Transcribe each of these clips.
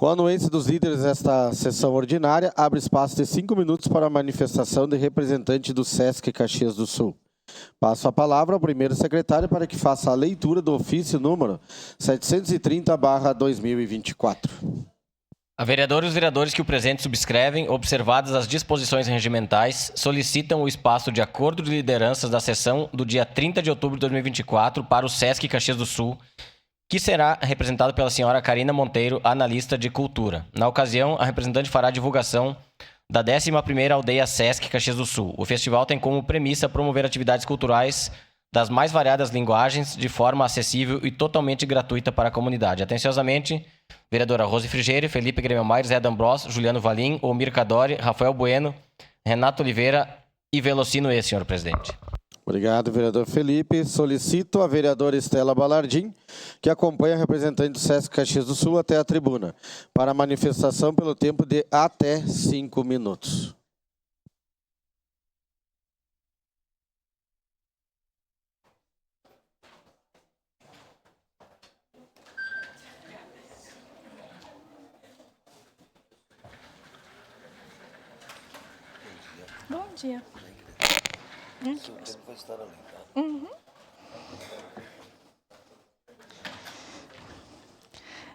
Com a anuência dos líderes desta sessão ordinária, abre espaço de 5 minutos para a manifestação de representante do SESC Caxias do Sul. Passo a palavra ao primeiro secretário para que faça a leitura do ofício número 730/2024. A vereadora e os vereadores que o presente subscrevem, observadas as disposições regimentais, solicitam o espaço de acordo de lideranças da sessão do dia 30 de outubro de 2024 para o SESC Caxias do Sul, que será representado pela senhora Karina Monteiro, analista de cultura. Na ocasião, a representante fará a divulgação da 11ª Aldeia SESC Caxias do Sul. O festival tem como premissa promover atividades culturais das mais variadas linguagens, de forma acessível e totalmente gratuita para a comunidade. Atenciosamente, vereadora Rose Frigerio, Felipe Grêmio Maires, Zé D'Ambrós, Juliano Valim, Omir Cadori, Rafael Bueno, Renato Oliveira e Velocino E, senhor presidente. Obrigado, vereador Felipe. Solicito a vereadora Estela Balardim, que acompanha a representante do SESC Caxias do Sul até a tribuna, para a manifestação pelo tempo de até 5 minutos. Bom dia.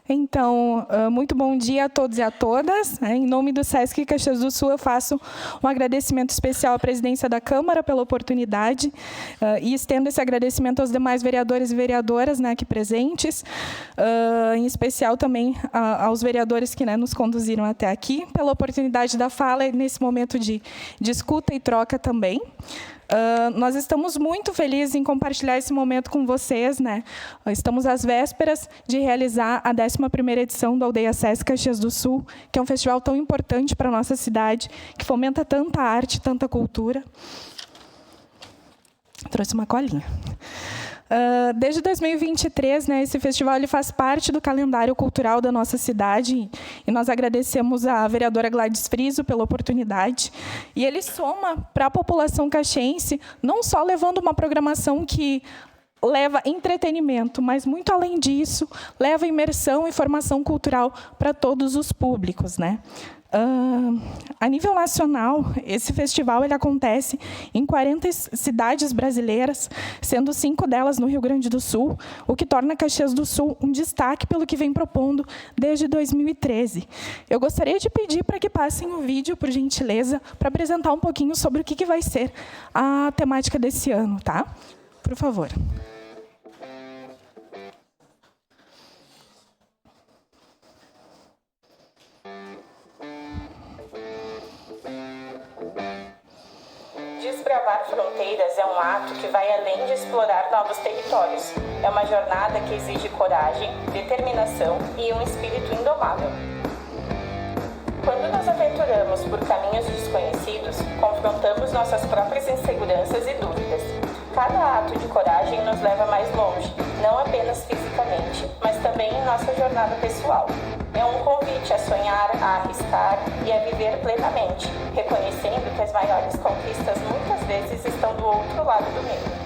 Então, muito bom dia a todos e a todas. Em nome do SESC Caxias do Sul, eu faço um agradecimento especial à presidência da Câmara pela oportunidade e estendo esse agradecimento aos demais vereadores e vereadoras aqui presentes, em especial também aos vereadores que nos conduziram até aqui, pela oportunidade da fala nesse momento de escuta e troca também. Nós estamos muito felizes em compartilhar esse momento com vocês, Estamos às vésperas de realizar a 11ª edição da Aldeia SESC Caxias do Sul, que é um festival tão importante para a nossa cidade, que fomenta tanta arte, tanta cultura. Trouxe uma colinha. Desde 2023, esse festival ele faz parte do calendário cultural da nossa cidade e nós agradecemos à vereadora Gladys Friso pela oportunidade. E ele soma para a população caxiense, não só levando uma programação que leva entretenimento, mas, muito além disso, leva imersão e formação cultural para todos os públicos, A nível nacional, esse festival ele acontece em 40 cidades brasileiras, sendo 5 delas no Rio Grande do Sul, o que torna Caxias do Sul um destaque pelo que vem propondo desde 2013. Eu gostaria de pedir para que passem o vídeo, por gentileza, para apresentar um pouquinho sobre o que vai ser a temática desse ano, tá? Por favor. Desbravar fronteiras é um ato que vai além de explorar novos territórios. É uma jornada que exige coragem, determinação e um espírito indomável. Quando nos aventuramos por caminhos desconhecidos, confrontamos nossas próprias inseguranças e dúvidas. Cada ato de coragem nos leva mais longe, não apenas fisicamente, mas também em nossa jornada pessoal. É um convite a sonhar, a arriscar e a viver plenamente, reconhecendo que as maiores conquistas muitas vezes estão do outro lado do medo.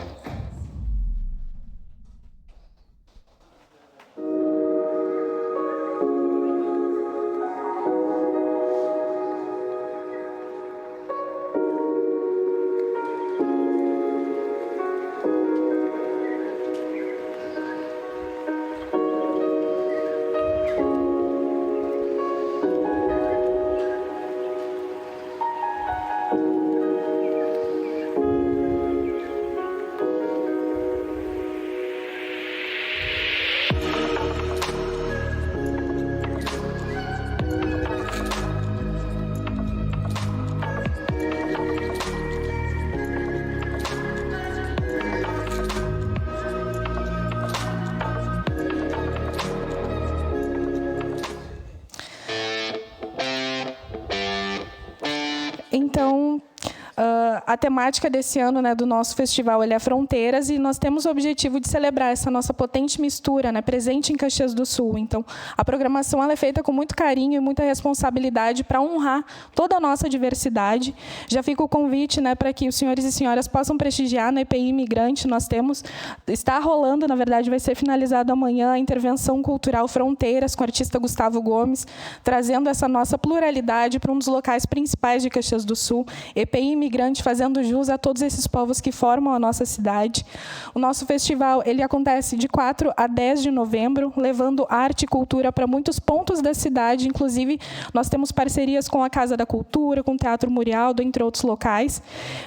A temática desse ano, né, do nosso festival, ele é Fronteiras, e nós temos o objetivo de celebrar essa nossa potente mistura, né, presente em Caxias do Sul. Então, a programação ela é feita com muito carinho e muita responsabilidade para honrar toda a nossa diversidade. Já fica o convite, né, para que os senhores e senhoras possam prestigiar na EPI Imigrante. Nós temos, está rolando, na verdade, vai ser finalizado amanhã, a intervenção cultural Fronteiras, com o artista Gustavo Gomes, trazendo essa nossa pluralidade para um dos locais principais de Caxias do Sul. EPI Imigrante fazendo jus a todos esses povos que formam a nossa cidade. O nosso festival ele acontece de 4 a 10 de novembro, levando arte e cultura para muitos pontos da cidade. Inclusive, nós temos parcerias com a Casa da Cultura, com o Teatro Murialdo, entre outros locais.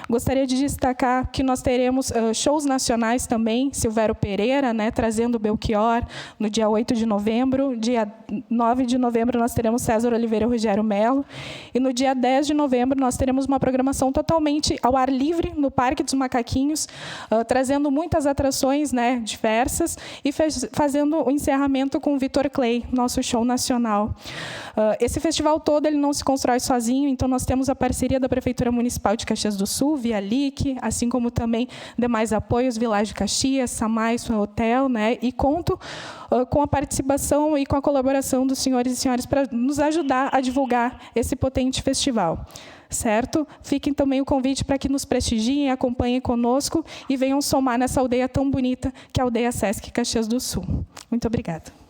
Gostaria de destacar que nós teremos shows nacionais também, Silvério Pereira, né, trazendo Belchior, no dia 8 de novembro. Dia 9 de novembro, nós teremos César Oliveira e Rogério Melo. E no dia 10 de novembro, nós teremos uma programação totalmente ao ar livre, no Parque dos Macaquinhos, trazendo muitas atrações, né, diversas, e fazendo o encerramento com o Vitor Clay, nosso show nacional. Esse festival todo ele não se constrói sozinho, então nós temos a parceria da Prefeitura Municipal de Caxias do Sul, Via LIC, assim como também demais apoios, Village Caxias, Samai, Sua Hotel, né, e conto com a participação e com a colaboração dos senhores e senhoras para nos ajudar a divulgar esse potente festival. Certo? Fiquem também o convite para que nos prestigiem, acompanhem conosco e venham somar nessa aldeia tão bonita que é a Aldeia Sesc Caxias do Sul. Muito obrigada.